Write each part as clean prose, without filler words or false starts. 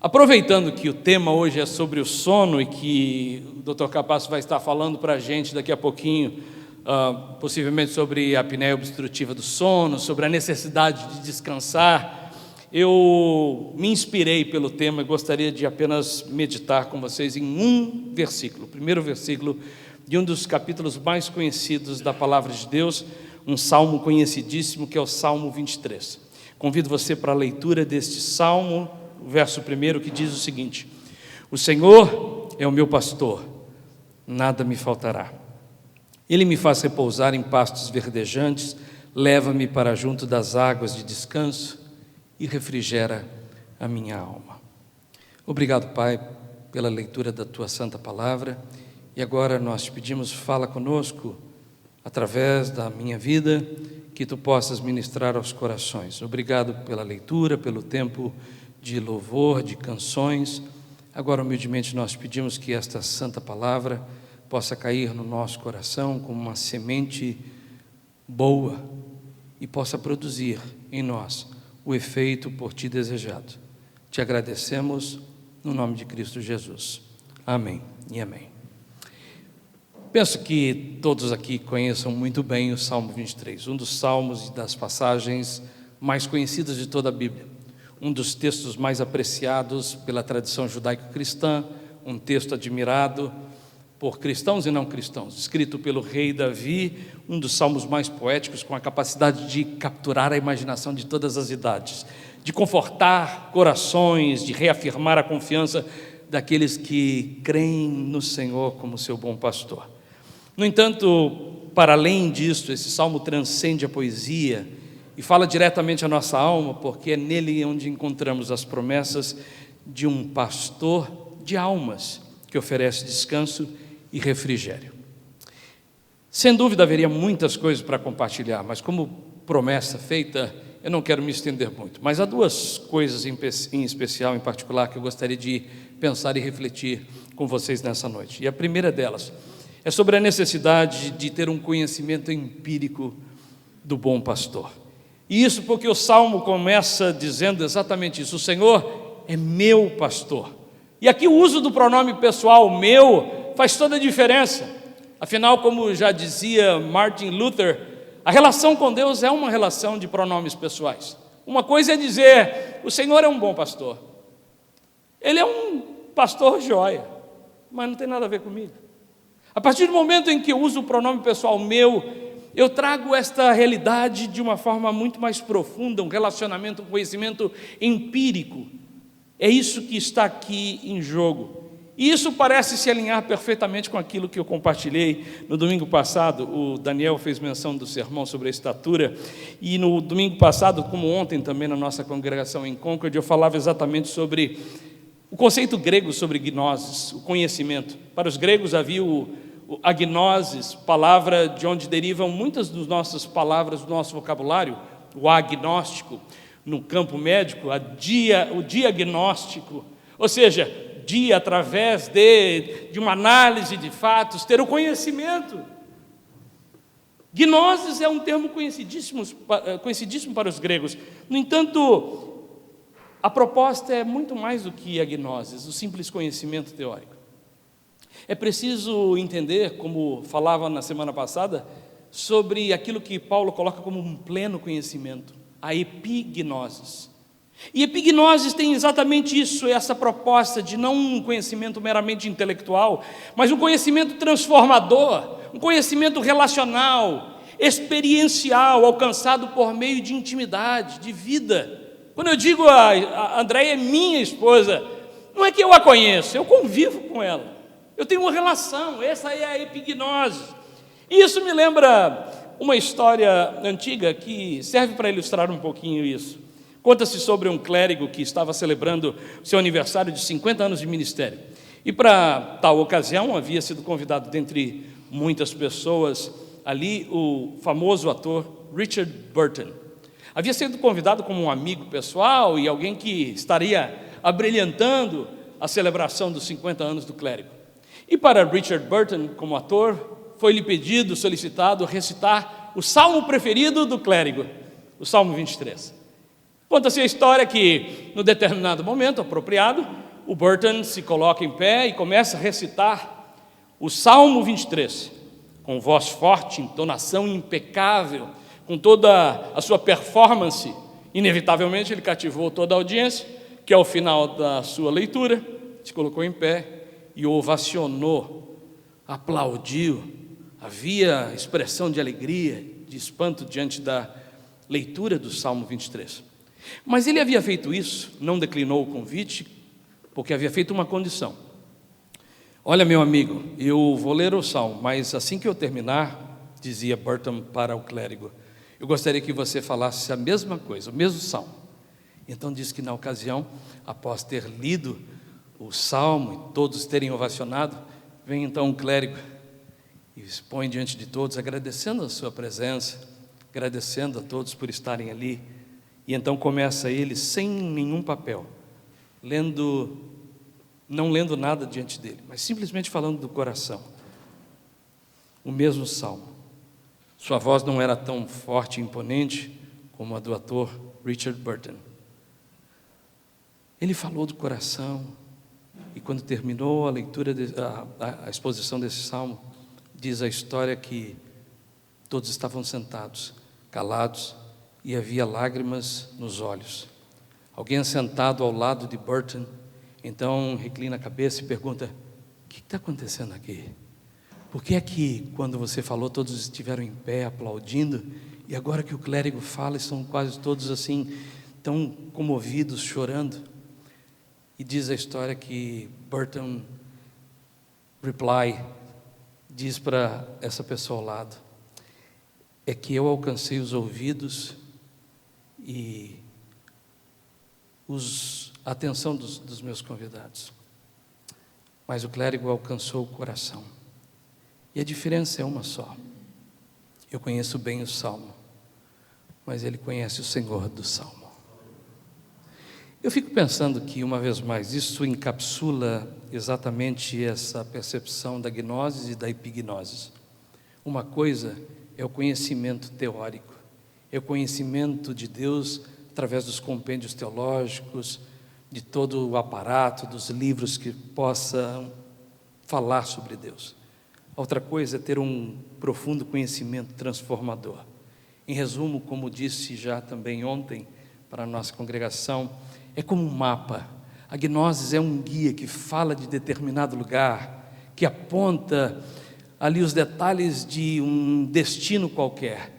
Aproveitando que o tema hoje é sobre o sono e que o Dr. Capasso vai estar falando para a gente daqui a pouquinho, possivelmente sobre a apneia obstrutiva do sono, sobre a necessidade de descansar, eu me inspirei pelo tema e gostaria de apenas meditar com vocês em um versículo, o primeiro versículo de um dos capítulos mais conhecidos da Palavra de Deus, um salmo conhecidíssimo que é o Salmo 23. Convido você para a leitura deste salmo, o verso 1 que diz o seguinte: o Senhor é o meu pastor, nada me faltará. Ele me faz repousar em pastos verdejantes, leva-me para junto das águas de descanso e refrigera a minha alma. Obrigado, Pai, pela leitura da Tua Santa Palavra, e agora nós te pedimos, fala conosco, através da minha vida, que Tu possas ministrar aos corações. Obrigado pela leitura, pelo tempo de louvor, de canções. Agora, humildemente, nós pedimos que esta Santa Palavra possa cair no nosso coração como uma semente boa e possa produzir em nós o efeito por Ti desejado. Te agradecemos no nome de Cristo Jesus. Amém e amém. Penso que todos aqui conheçam muito bem o Salmo 23, um dos salmos e das passagens mais conhecidas de toda a Bíblia, um dos textos mais apreciados pela tradição judaico-cristã, um texto admirado por cristãos e não cristãos, escrito pelo rei Davi, um dos salmos mais poéticos, com a capacidade de capturar a imaginação de todas as idades, de confortar corações, de reafirmar a confiança daqueles que creem no Senhor como seu bom pastor. No entanto, para além disso, esse salmo transcende a poesia e fala diretamente à nossa alma, porque é nele onde encontramos as promessas de um pastor de almas que oferece descanso e refrigério. Sem dúvida haveria muitas coisas para compartilhar, mas como promessa feita, eu não quero me estender muito. Mas há duas coisas em especial, em particular, que eu gostaria de pensar e refletir com vocês nessa noite. E a primeira delas é sobre a necessidade de ter um conhecimento empírico do bom pastor. E isso porque o Salmo começa dizendo exatamente isso: o Senhor é meu pastor. E aqui o uso do pronome pessoal, meu, faz toda a diferença. Afinal, como já dizia Martin Luther, a relação com Deus é uma relação de pronomes pessoais. Uma coisa é dizer, o Senhor é um bom pastor. Ele é um pastor joia, mas não tem nada a ver comigo. A partir do momento em que eu uso o pronome pessoal meu, eu trago esta realidade de uma forma muito mais profunda, um relacionamento, um conhecimento empírico. É isso que está aqui em jogo. E isso parece se alinhar perfeitamente com aquilo que eu compartilhei no domingo passado. O Daniel fez menção do sermão sobre a estatura, e no domingo passado, como ontem também na nossa congregação em Concord, eu falava exatamente sobre o conceito grego sobre gnosis, o conhecimento. Para os gregos havia o agnosis, palavra de onde derivam muitas das nossas palavras do nosso vocabulário, o agnóstico, no campo médico, o diagnóstico, ou seja, através de uma análise de fatos, ter o conhecimento. Gnosis é um termo conhecidíssimo para os gregos. No entanto, a proposta é muito mais do que a gnosis, o simples conhecimento teórico. É preciso entender, como falava na semana passada, sobre aquilo que Paulo coloca como um pleno conhecimento, a epignosis. E epignosis tem exatamente isso, essa proposta de não um conhecimento meramente intelectual, mas um conhecimento transformador, um conhecimento relacional, experiencial, alcançado por meio de intimidade, de vida. Quando eu digo a Andréia é minha esposa, não é que eu a conheço, eu convivo com ela. Eu tenho uma relação, essa é a epignose. E isso me lembra uma história antiga que serve para ilustrar um pouquinho isso. Conta-se sobre um clérigo que estava celebrando seu aniversário de 50 anos de ministério. E para tal ocasião havia sido convidado, dentre muitas pessoas ali, o famoso ator Richard Burton. Havia sido convidado como um amigo pessoal e alguém que estaria abrilhantando a celebração dos 50 anos do clérigo. E para Richard Burton, como ator, foi-lhe pedido, solicitado, recitar o salmo preferido do clérigo, o Salmo 23. Conta-se a história que, no determinado momento apropriado, o Burton se coloca em pé e começa a recitar o Salmo 23, com voz forte, entonação impecável, com toda a sua performance. Inevitavelmente ele cativou toda a audiência, que ao final da sua leitura se colocou em pé e ovacionou, aplaudiu. Havia expressão de alegria, de espanto diante da leitura do Salmo 23. Mas ele havia feito isso, não declinou o convite, porque havia feito uma condição. Olha, meu amigo, eu vou ler o Salmo, mas assim que eu terminar, dizia Burton para o clérigo, eu gostaria que você falasse a mesma coisa, o mesmo Salmo. Então diz que na ocasião, após ter lido o Salmo e todos terem ovacionado, vem então o clérigo e se põe diante de todos, agradecendo a sua presença, agradecendo a todos por estarem ali. E então começa ele, sem nenhum papel, não lendo nada diante dele, mas simplesmente falando do coração. O mesmo Salmo. Sua voz não era tão forte e imponente como a do ator Richard Burton. Ele falou do coração, e quando terminou a leitura, a exposição desse Salmo, diz a história que todos estavam sentados, calados, e havia lágrimas nos olhos. Alguém sentado ao lado de Burton, então reclina a cabeça e pergunta, o que está acontecendo aqui? Por que é que quando você falou todos estiveram em pé aplaudindo, e agora que o clérigo fala estão quase todos assim, tão comovidos, chorando? E diz a história que Burton diz para essa pessoa ao lado, é que eu alcancei os ouvidos e a atenção dos meus convidados, mas o clérigo alcançou o coração, e a diferença é uma só. Eu conheço bem o Salmo, mas ele conhece o Senhor do Salmo. Eu fico pensando que, uma vez mais, isso encapsula exatamente essa percepção da gnose e da epignose. Uma coisa é o conhecimento teórico, é o conhecimento de Deus através dos compêndios teológicos, de todo o aparato, dos livros que possam falar sobre Deus. Outra coisa é ter um profundo conhecimento transformador. Em resumo, como disse já também ontem para a nossa congregação, é como um mapa. A gnose é um guia que fala de determinado lugar, que aponta ali os detalhes de um destino qualquer.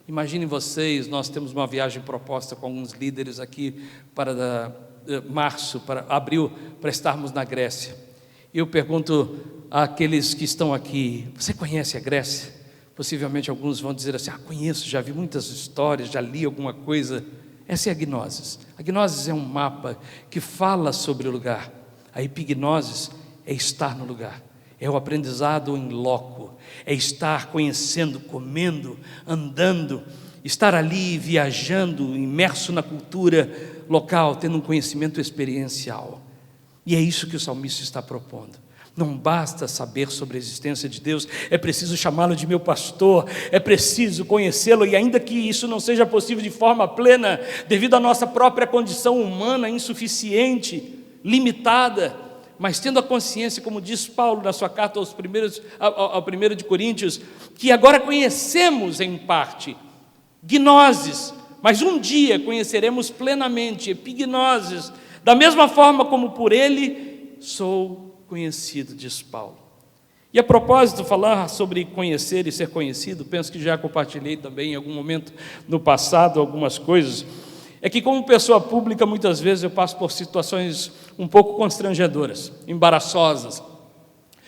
Imaginem vocês, nós temos uma viagem proposta com alguns líderes aqui para março, para abril, para estarmos na Grécia. Eu pergunto àqueles que estão aqui, você conhece a Grécia? Possivelmente alguns vão dizer assim, conheço, já vi muitas histórias, já li alguma coisa. Essa é a gnose. A gnose é um mapa que fala sobre o lugar. A epignose é estar no lugar. É o aprendizado em loco, é estar conhecendo, comendo, andando, estar ali viajando, imerso na cultura local, tendo um conhecimento experiencial. E é isso que o salmista está propondo. Não basta saber sobre a existência de Deus, é preciso chamá-lo de meu pastor, é preciso conhecê-lo, e ainda que isso não seja possível de forma plena, devido à nossa própria condição humana insuficiente, limitada, mas tendo a consciência, como diz Paulo na sua carta ao 1 de Coríntios, que agora conhecemos em parte, gnoses, mas um dia conheceremos plenamente, epignoses, da mesma forma como por ele sou conhecido, diz Paulo. E a propósito, falar sobre conhecer e ser conhecido, penso que já compartilhei também em algum momento no passado algumas coisas, é que como pessoa pública muitas vezes eu passo por situações um pouco constrangedoras, embaraçosas,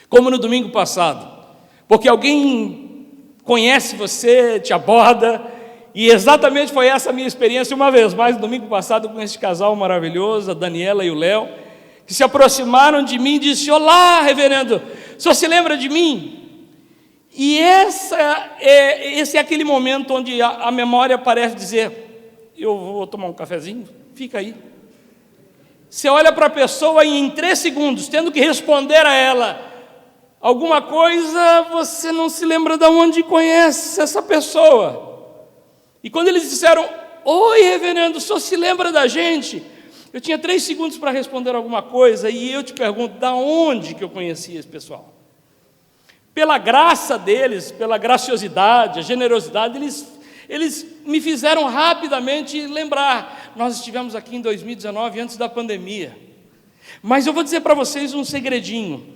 como no domingo passado, porque alguém conhece você, te aborda, e exatamente foi essa a minha experiência uma vez mais, no domingo passado, com esse casal maravilhoso, a Daniela e o Léo, que se aproximaram de mim e disse, olá, reverendo, o senhor se lembra de mim? E esse é aquele momento onde a memória parece dizer, eu vou tomar um cafezinho, fica aí. Você olha para a pessoa e em 3 segundos, tendo que responder a ela alguma coisa, você não se lembra de onde conhece essa pessoa. E quando eles disseram, oi, reverendo, o senhor se lembra da gente? Eu tinha 3 segundos para responder alguma coisa, e eu te pergunto, da onde que eu conhecia esse pessoal? Pela graça deles, pela graciosidade, a generosidade, eles me fizeram rapidamente lembrar. Nós estivemos aqui em 2019, antes da pandemia. Mas eu vou dizer para vocês um segredinho.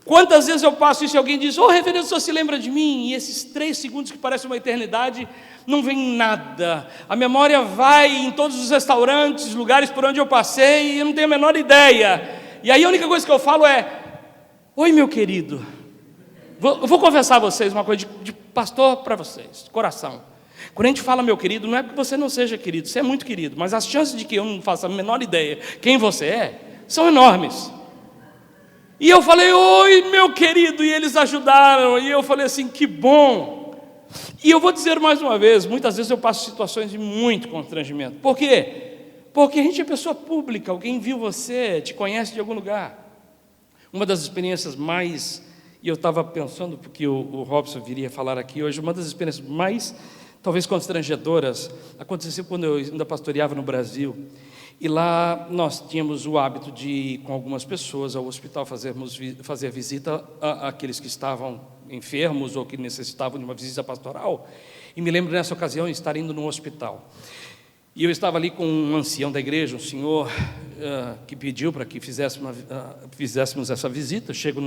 Quantas vezes eu passo isso e alguém diz, reverendo, o senhor se lembra de mim? E esses 3 segundos que parecem uma eternidade, não vem nada. A memória vai em todos os restaurantes, lugares por onde eu passei, e eu não tenho a menor ideia. E aí a única coisa que eu falo é, oi, meu querido. Eu vou confessar a vocês uma coisa de pastor para vocês, de coração. Quando a gente fala meu querido, não é porque você não seja querido, você é muito querido, mas as chances de que eu não faça a menor ideia quem você é, são enormes. E eu falei, oi, meu querido, e eles ajudaram, e eu falei assim, que bom. E eu vou dizer mais uma vez, muitas vezes eu passo situações de muito constrangimento. Por quê? Porque a gente é pessoa pública, alguém viu você, te conhece de algum lugar. Uma das experiências mais, e eu estava pensando, porque o Robson viria falar aqui hoje, uma das experiências mais, talvez constrangedoras, aconteceu quando eu ainda pastoreava no Brasil. E lá nós tínhamos o hábito de ir com algumas pessoas ao hospital fazer visita àqueles que estavam enfermos ou que necessitavam de uma visita pastoral. E me lembro nessa ocasião de estar indo no hospital. E eu estava ali com um ancião da igreja, um senhor que pediu para que fizéssemos essa visita. Eu chego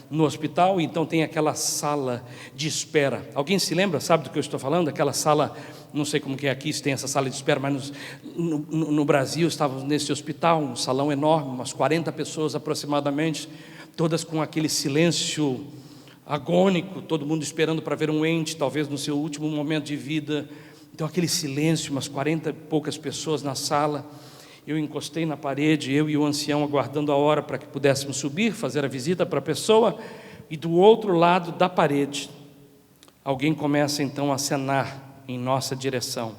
no hospital e então tem aquela sala de espera. Alguém se lembra, sabe do que eu estou falando? Aquela sala, não sei como que é aqui, se tem essa sala de espera, mas no Brasil estávamos nesse hospital, um salão enorme, umas 40 pessoas aproximadamente, todas com aquele silêncio agônico, todo mundo esperando para ver um ente, talvez no seu último momento de vida. Então aquele silêncio, umas 40 e poucas pessoas na sala. Eu encostei na parede, eu e o ancião aguardando a hora para que pudéssemos subir, fazer a visita para a pessoa. E do outro lado da parede, alguém começa então a acenar em nossa direção.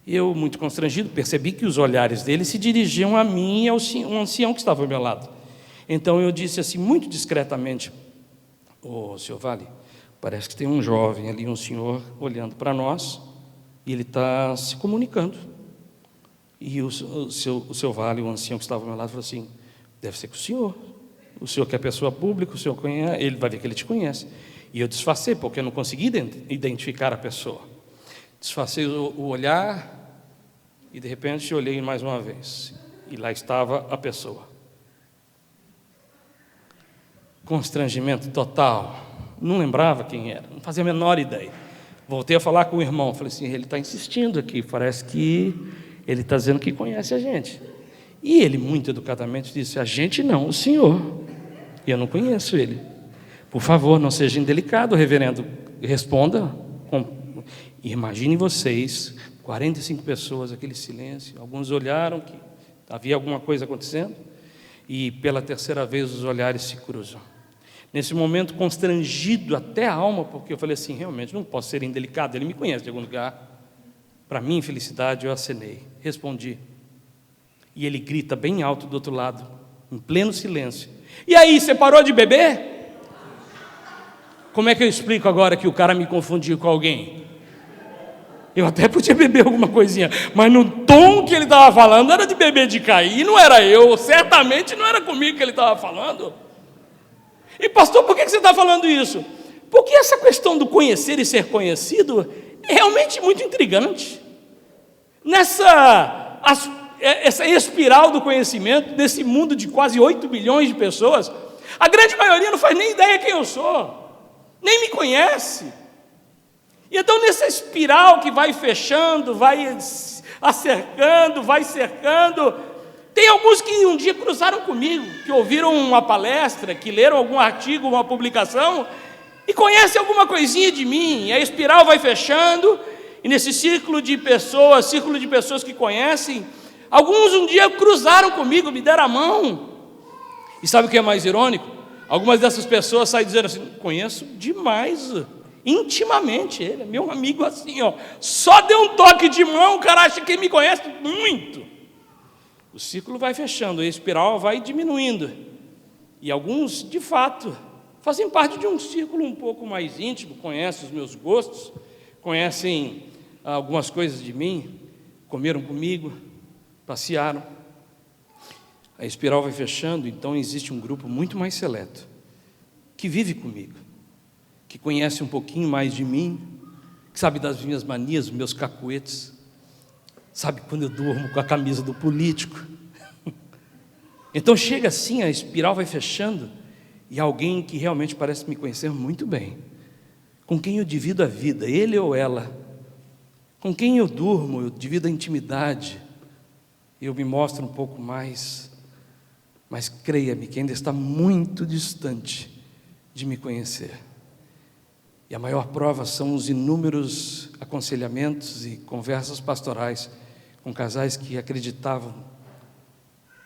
Eu, muito constrangido, percebi que os olhares dele se dirigiam a mim e ao ancião que estava ao meu lado. Então eu disse assim, muito discretamente, senhor Vale, parece que tem um jovem ali, um senhor, olhando para nós, e ele está se comunicando. E o seu Vale, o ancião que estava ao meu lado, falou assim, deve ser com o senhor que é pessoa pública, o senhor conhece, ele vai ver que ele te conhece. E eu disfarcei, porque eu não consegui identificar a pessoa. Disfarcei o olhar, e de repente olhei mais uma vez, e lá estava a pessoa. Constrangimento total. Não lembrava quem era, não fazia a menor ideia. Voltei a falar com o irmão, falei assim, ele está insistindo aqui, parece que ele está dizendo que conhece a gente. E ele, muito educadamente, disse, a gente não, o senhor. E eu não conheço ele. Por favor, não seja indelicado, reverendo, responda. Imaginem vocês, 45 pessoas, aquele silêncio, alguns olharam que havia alguma coisa acontecendo, e pela 3ª vez os olhares se cruzam. Nesse momento, constrangido até a alma, porque eu falei assim, realmente, não posso ser indelicado, ele me conhece de algum lugar. Para minha infelicidade, eu acenei, respondi. E ele grita bem alto do outro lado, em pleno silêncio. E aí, você parou de beber? Como é que eu explico agora que o cara me confundiu com alguém? Eu até podia beber alguma coisinha, mas no tom que ele estava falando, era de beber de cair, não era eu, certamente não era comigo que ele estava falando. E pastor, por que você está falando isso? Porque essa questão do conhecer e ser conhecido é realmente muito intrigante. Essa espiral do conhecimento, desse mundo de quase 8 bilhões de pessoas, a grande maioria não faz nem ideia quem eu sou, nem me conhece. E então nessa espiral que vai fechando, vai acercando, vai cercando, tem alguns que um dia cruzaram comigo, que ouviram uma palestra, que leram algum artigo, uma publicação, e conhecem alguma coisinha de mim, e a espiral vai fechando, e nesse círculo de pessoas que conhecem, alguns um dia cruzaram comigo, me deram a mão. E sabe o que é mais irônico? Algumas dessas pessoas saem dizendo assim, conheço demais, intimamente ele, é meu amigo assim, só deu um toque de mão, o cara acha que me conhece muito. O círculo vai fechando, a espiral vai diminuindo. E alguns, de fato, fazem parte de um círculo um pouco mais íntimo, conhecem os meus gostos, conhecem algumas coisas de mim, comeram comigo, passearam. A espiral vai fechando, então existe um grupo muito mais seleto, que vive comigo, que conhece um pouquinho mais de mim, que sabe das minhas manias, dos meus cacuetes, sabe quando eu durmo com a camisa do político. Então chega assim, a espiral vai fechando, e alguém que realmente parece me conhecer muito bem, com quem eu divido a vida, ele ou ela, com quem eu durmo, eu divido a intimidade, eu me mostro um pouco mais, mas creia-me que ainda está muito distante de me conhecer. E a maior prova são os inúmeros aconselhamentos e conversas pastorais com casais que acreditavam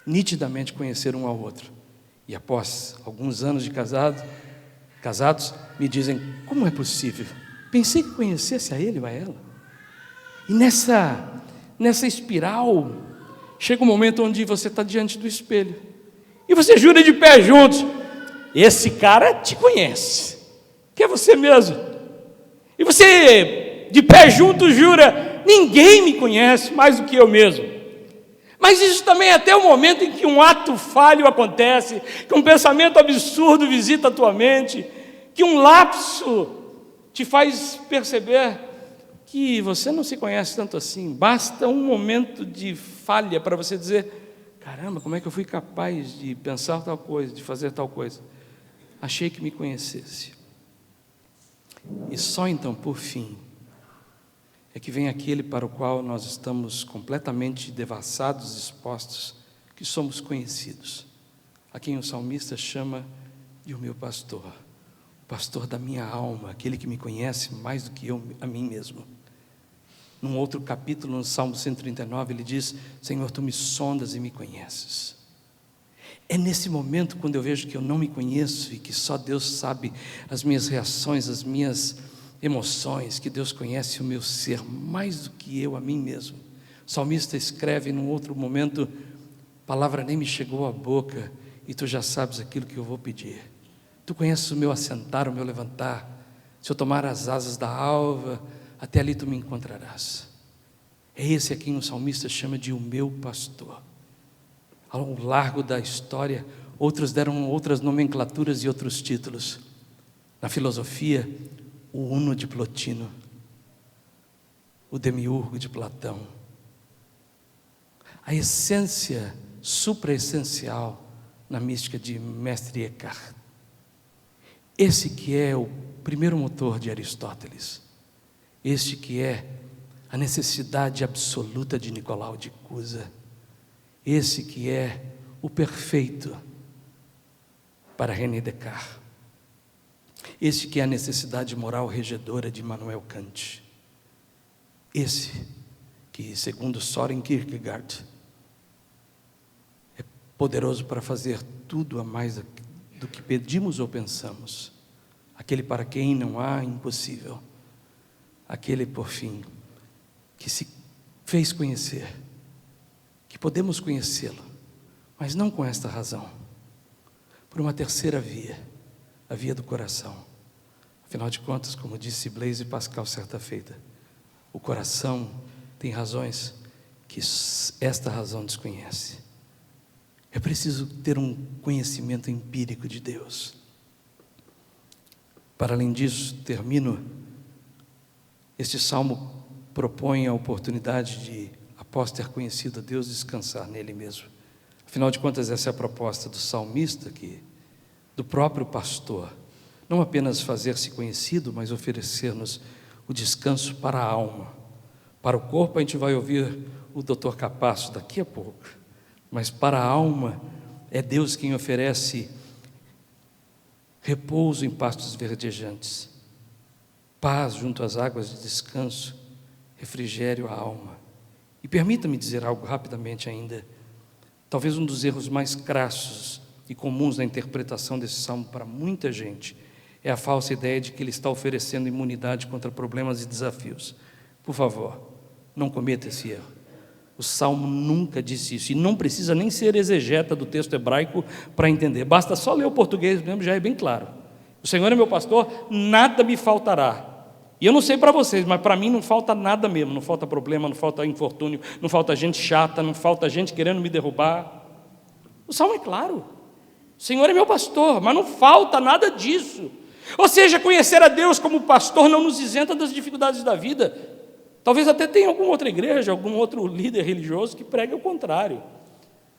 nitidamente conhecer um ao outro. E após alguns anos de casados, me dizem: como é possível? Pensei que conhecesse a ele ou a ela. E nessa espiral, chega um momento onde você está diante do espelho, e você jura de pé juntos: esse cara te conhece, que é você mesmo. E você, de pé junto, jura: ninguém me conhece mais do que eu mesmo. Mas isso também é até o momento em que um ato falho acontece, que um pensamento absurdo visita a tua mente, que um lapso te faz perceber que você não se conhece tanto assim. Basta um momento de falha para você dizer: caramba, como é que eu fui capaz de pensar tal coisa, de fazer tal coisa? Achei que me conhecesse. E só então, por fim, é que vem aquele para o qual nós estamos completamente devassados, expostos, que somos conhecidos, a quem o salmista chama de o meu pastor, o pastor da minha alma, aquele que me conhece mais do que eu a mim mesmo. Num outro capítulo, no Salmo 139, ele diz: Senhor, tu me sondas e me conheces. É nesse momento, quando eu vejo que eu não me conheço e que só Deus sabe as minhas reações, as minhas emoções, que Deus conhece o meu ser mais do que eu a mim mesmo. O salmista escreve num outro momento: palavra nem me chegou à boca e tu já sabes aquilo que eu vou pedir. Tu conheces o meu assentar, o meu levantar. Se eu tomar as asas da alva, até ali tu me encontrarás. É esse a quem o salmista chama de o meu pastor. Ao largo da história, outros deram outras nomenclaturas e outros títulos. Na filosofia, o Uno de Plotino, o Demiurgo de Platão. A essência supraessencial na mística de Mestre Eckhart. Esse que é o primeiro motor de Aristóteles. Este que é a necessidade absoluta de Nicolau de Cusa. Esse que é o perfeito para René Descartes. Esse que é a necessidade moral regedora de Immanuel Kant. Esse que, segundo Søren Kierkegaard, é poderoso para fazer tudo a mais do que pedimos ou pensamos. Aquele para quem não há impossível. Aquele, por fim, que se fez conhecer, que podemos conhecê-lo, mas não com esta razão, por uma terceira via, a via do coração. Afinal de contas, como disse Blaise Pascal certa feita, o coração tem razões que esta razão desconhece. É preciso ter um conhecimento empírico de Deus. Para além disso, este salmo propõe a oportunidade de, após ter conhecido a Deus, descansar nele mesmo. Afinal de contas, essa é a proposta do salmista, do próprio pastor. Não apenas fazer-se conhecido, mas oferecer-nos o descanso para a alma. Para o corpo a gente vai ouvir o Dr. Capasso daqui a pouco, mas para a alma é Deus quem oferece repouso em pastos verdejantes, paz junto às águas de descanso, refrigério à alma. E permita-me dizer algo rapidamente ainda. Talvez um dos erros mais crassos e comuns na interpretação desse salmo para muita gente é a falsa ideia de que ele está oferecendo imunidade contra problemas e desafios. Por favor, não cometa esse erro. O salmo nunca disse isso, e não precisa nem ser exegeta do texto hebraico para entender. Basta só ler o português mesmo, já é bem claro. O Senhor é meu pastor, nada me faltará. E eu não sei para vocês, mas para mim não falta nada mesmo, não falta problema, não falta infortúnio, não falta gente chata, não falta gente querendo me derrubar. O salmo é claro, o Senhor é meu pastor, mas não falta nada disso. Ou seja, conhecer a Deus como pastor não nos isenta das dificuldades da vida. Talvez até tenha alguma outra igreja, algum outro líder religioso que pregue o contrário,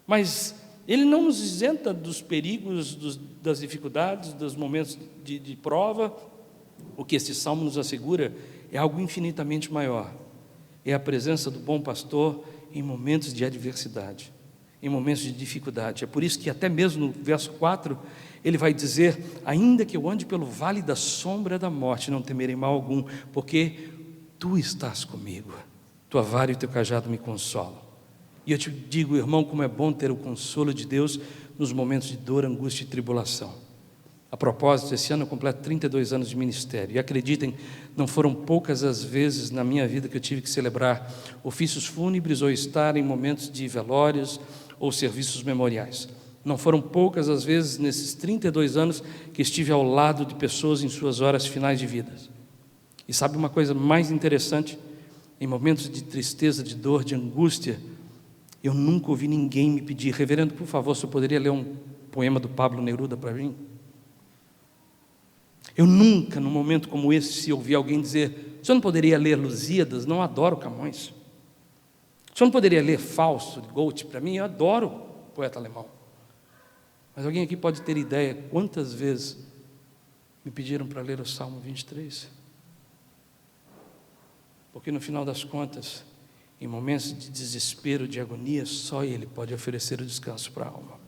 mas ele não nos isenta dos perigos, das dificuldades, dos momentos de prova. O que esse salmo nos assegura é algo infinitamente maior. É a presença do bom pastor em momentos de adversidade, em momentos de dificuldade. É por isso que até mesmo no verso 4, ele vai dizer: ainda que eu ande pelo vale da sombra da morte, não temerei mal algum, porque tu estás comigo, tua vara e o teu cajado me consolam. E eu te digo, irmão, como é bom ter o consolo de Deus nos momentos de dor, angústia e tribulação. A propósito, esse ano eu completo 32 anos de ministério, e acreditem, não foram poucas as vezes na minha vida que eu tive que celebrar ofícios fúnebres ou estar em momentos de velórios ou serviços memoriais. Não foram poucas as vezes nesses 32 anos que estive ao lado de pessoas em suas horas finais de vida. E sabe uma coisa mais interessante? Em momentos de tristeza, de dor, de angústia, eu nunca ouvi ninguém me pedir: reverendo, por favor, você poderia ler um poema do Pablo Neruda para mim? Eu nunca, num momento como esse, se ouvi alguém dizer: o senhor não poderia ler Lusíadas? Não, adoro Camões. O senhor não poderia ler Fausto, de Goethe, para mim? Eu adoro o poeta alemão. Mas alguém aqui pode ter ideia quantas vezes me pediram para ler o Salmo 23? Porque no final das contas, em momentos de desespero, de agonia, só Ele pode oferecer o descanso para a alma.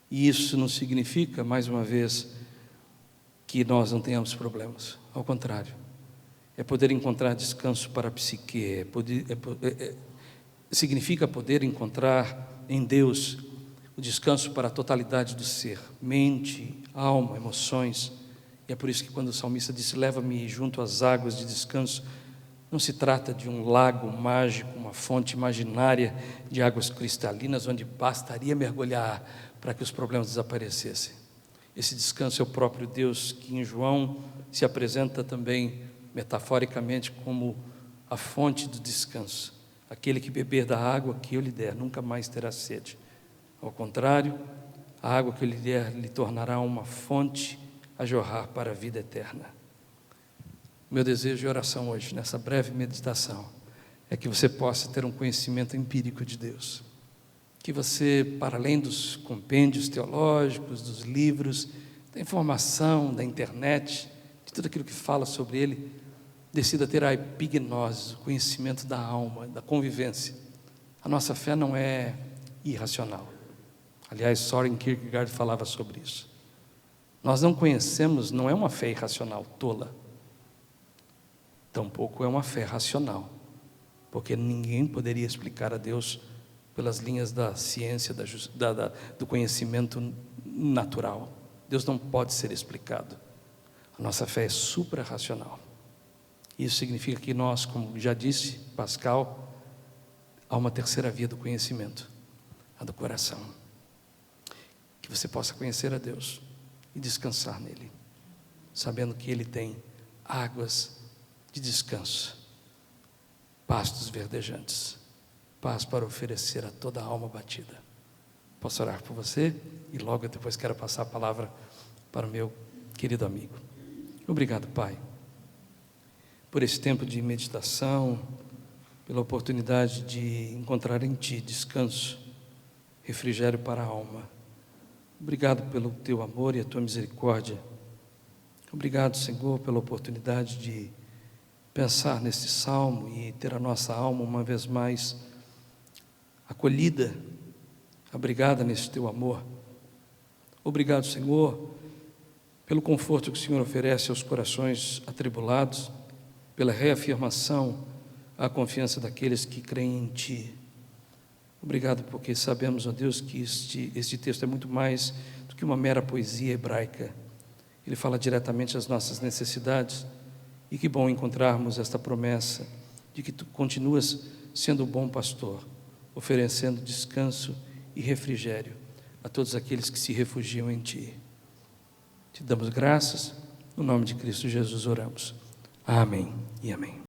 E isso não significa, mais uma vez, que nós não tenhamos problemas. Ao contrário, é poder encontrar descanso para a psique, significa poder encontrar em Deus o descanso para a totalidade do ser, mente, alma, emoções. E é por isso que quando o salmista disse: leva-me junto às águas de descanso, não se trata de um lago mágico, uma fonte imaginária de águas cristalinas, onde bastaria mergulhar para que os problemas desaparecessem. Esse descanso é o próprio Deus, que em João se apresenta também metaforicamente como a fonte do descanso. Aquele que beber da água que eu lhe der nunca mais terá sede. Ao contrário, a água que eu lhe der lhe tornará uma fonte a jorrar para a vida eterna. Meu desejo e oração hoje, nessa breve meditação, é que você possa ter um conhecimento empírico de Deus. Que você, para além dos compêndios teológicos, dos livros, da informação, da internet, de tudo aquilo que fala sobre Ele, decida ter a epignose, o conhecimento da alma, da convivência. A nossa fé não é irracional. Aliás, Søren Kierkegaard falava sobre isso. Nós não conhecemos, não é uma fé irracional, tola. Tampouco é uma fé racional, porque ninguém poderia explicar a Deus pelas linhas da ciência, do conhecimento natural. Deus não pode ser explicado. A nossa fé é suprarracional. Isso significa que nós, como já disse Pascal, há uma terceira via do conhecimento, a do coração. Que você possa conhecer a Deus e descansar nele, sabendo que Ele tem águas de descanso, pastos verdejantes, paz para oferecer a toda a alma batida. Posso orar por você? E logo depois quero passar a palavra para o meu querido amigo. Obrigado, Pai, por esse tempo de meditação, pela oportunidade de encontrar em Ti descanso, refrigério para a alma. Obrigado pelo Teu amor e a Tua misericórdia. Obrigado, Senhor, pela oportunidade de pensar nesse salmo e ter a nossa alma uma vez mais acolhida, abrigada nesse Teu amor. Obrigado, Senhor, pelo conforto que o Senhor oferece aos corações atribulados, pela reafirmação à confiança daqueles que creem em Ti. Obrigado porque sabemos, ó Deus, que este texto é muito mais do que uma mera poesia hebraica. Ele fala diretamente às nossas necessidades, e que bom encontrarmos esta promessa de que Tu continuas sendo o bom pastor, oferecendo descanso e refrigério a todos aqueles que se refugiam em Ti. Te damos graças, no nome de Cristo Jesus oramos. Amém e amém.